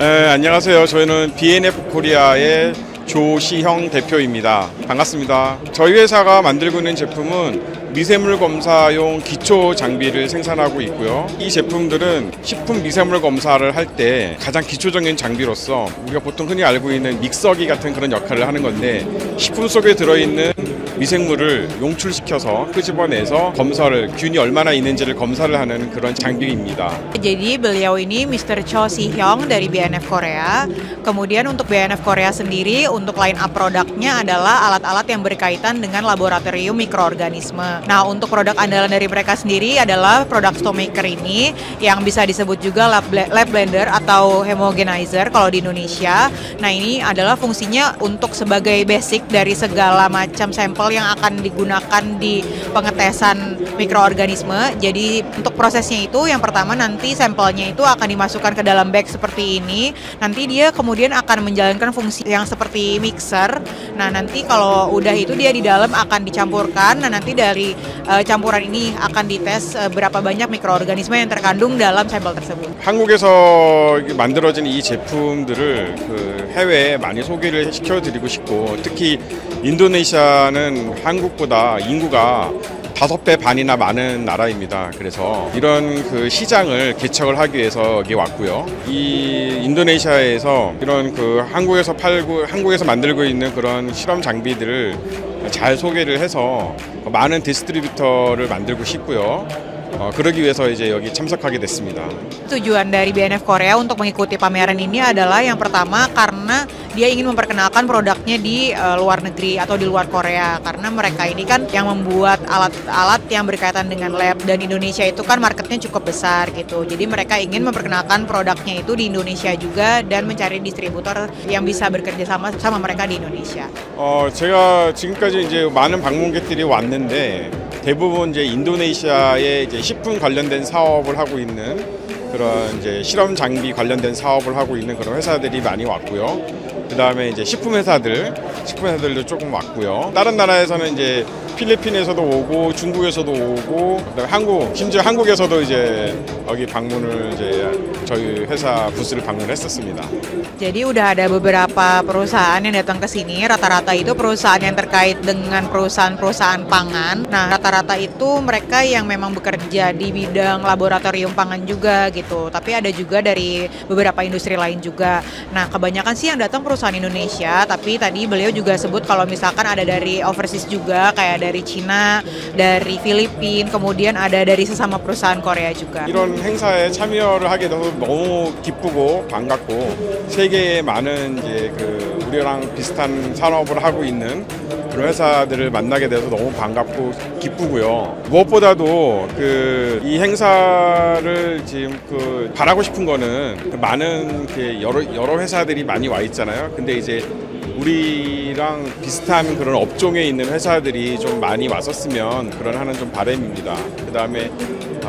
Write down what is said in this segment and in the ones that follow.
네, 안녕하세요. 저희는 BNF 코리아의 조시형 대표입니다. 반갑습니다. 저희 회사가 만들고 있는 제품은 미세물 검사용 기초 장비를 생산하고 있고요. 이 제품들은 식품 미세물 검사를 할 때 가장 기초적인 장비로서 우리가 보통 흔히 알고 있는 믹서기 같은 그런 역할을 하는 건데, 식품 속에 들어있는 미생물을 용출시켜서 끄집어내서 검사를, 균이 얼마나 있는지를 검사를 하는 그런 장비입니다. Jadi beliau ini Mr. Cho Si-hyung dari BNF Korea. Kemudian untuk BNF Korea sendiri, untuk line up produknya adalah alat-alat yang berkaitan dengan laboratorium mikroorganisme. Nah, untuk produk andalan dari mereka sendiri adalah produk Stomaker ini, yang bisa disebut juga lab blender atau homogenizer kalau di Indonesia. Nah, ini adalah fungsinya untuk sebagai basic dari segala macam sampel yang akan digunakan di pengetesan mikroorganisme. Jadi untuk prosesnya itu, yang pertama nanti sampelnya itu akan dimasukkan ke dalam bag seperti ini. Nanti dia kemudian akan menjalankan fungsi yang seperti mixer. Nah, nanti kalau udah itu dia di dalam akan dicampurkan. Nah, nanti dari campuran ini akan dites berapa banyak mikroorganisme yang terkandung dalam sampel tersebut. 한국에서 만들어진 이 제품들을 해외에 많이 소개를 시켜드리고 싶고, 특히 인도네시아는 한국보다 인구가 5배 반이나 많은 나라입니다. 그래서 이런 시장을 개척을 하기 위해서 여기 왔고요. 이 인도네시아에서 이런 한국에서 만들고 있는 그런 실험 장비들을 잘 소개를 해서 많은 디스트리뷰터를 만들고 싶고요. 그러기 위해서 이제 여기 참석하게 됐습니다. Tujuan dari BNF Korea untuk mengikuti pameran ini adalah yang pertama karena dia ingin memperkenalkan produknya di luar negeri atau di luar Korea, karena mereka ini kan yang membuat alat-alat yang berkaitan dengan lab, dan Indonesia itu kan marketnya cukup besar gitu. Jadi mereka ingin memperkenalkan produknya itu di Indonesia juga dan mencari distributor yang bisa bekerja sama mereka di Indonesia. 제가 지금까지 이제 많은 방문객들이 왔는데 대부분 이제 인도네시아의 이제 식품 관련된 사업을 하고 있는 그런 이제 실험 장비 관련된 사업을 하고 있는 그런 회사들이 많이 왔고요. 그 다음에 이제 식품 회사들도 조금 왔고요. 다른 나라에서는 이제 필리핀에서도 오고 중국에서도 오고, 그다음에 심지어 한국에서도 이제 여기 방문을 이제 저희 회사 부스를 방문했었습니다. Jadi udah ada beberapa perusahaan yang datang ke sini. Rata-rata itu perusahaan yang terkait dengan perusahaan-perusahaan pangan. Nah, rata-rata itu mereka yang memang bekerja di bidang laboratorium pangan juga gitu. Tapi ada juga dari beberapa industri lain juga. Nah, kebanyakan sih yang datang perusahaan Indonesia. Tapi tadi beliau juga sebut kalau misalkan ada dari overseas juga, kayak dari Cina, dari Filipina, kemudian ada dari sesama perusahaan Korea juga. 이런 행사에 참여를 하게 돼서 너무 기쁘고 반갑고, 세계에 많은 이제 우리랑 비슷한 산업을 하고 있는 그런 회사들을 만나게 돼서 너무 반갑고 기쁘고요. 무엇보다도 이 행사를 지금 바라고 싶은 거는 많은 여러 회사들이 많이 와 있잖아요. 근데 이제 우리랑 비슷한 그런 업종에 있는 회사들이 좀 많이 왔었으면 그런 하는 좀 바람입니다. 그다음에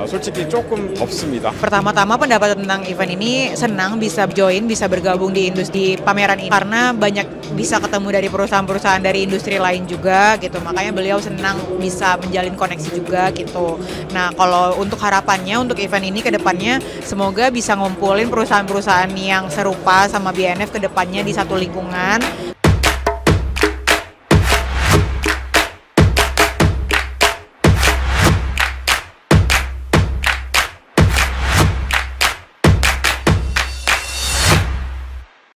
솔직히 조금 덥습니다. Pertama-tama pendapat tentang event ini, senang bisa join, bisa bergabung di industri pameran ini karena banyak bisa ketemu dari perusahaan-perusahaan dari industri lain juga gitu. Makanya beliau senang bisa menjalin koneksi juga gitu. Nah, kalau untuk harapannya untuk event ini ke depannya semoga bisa ngumpulin perusahaan-perusahaan yang serupa sama BNF ke depannya di satu lingkungan.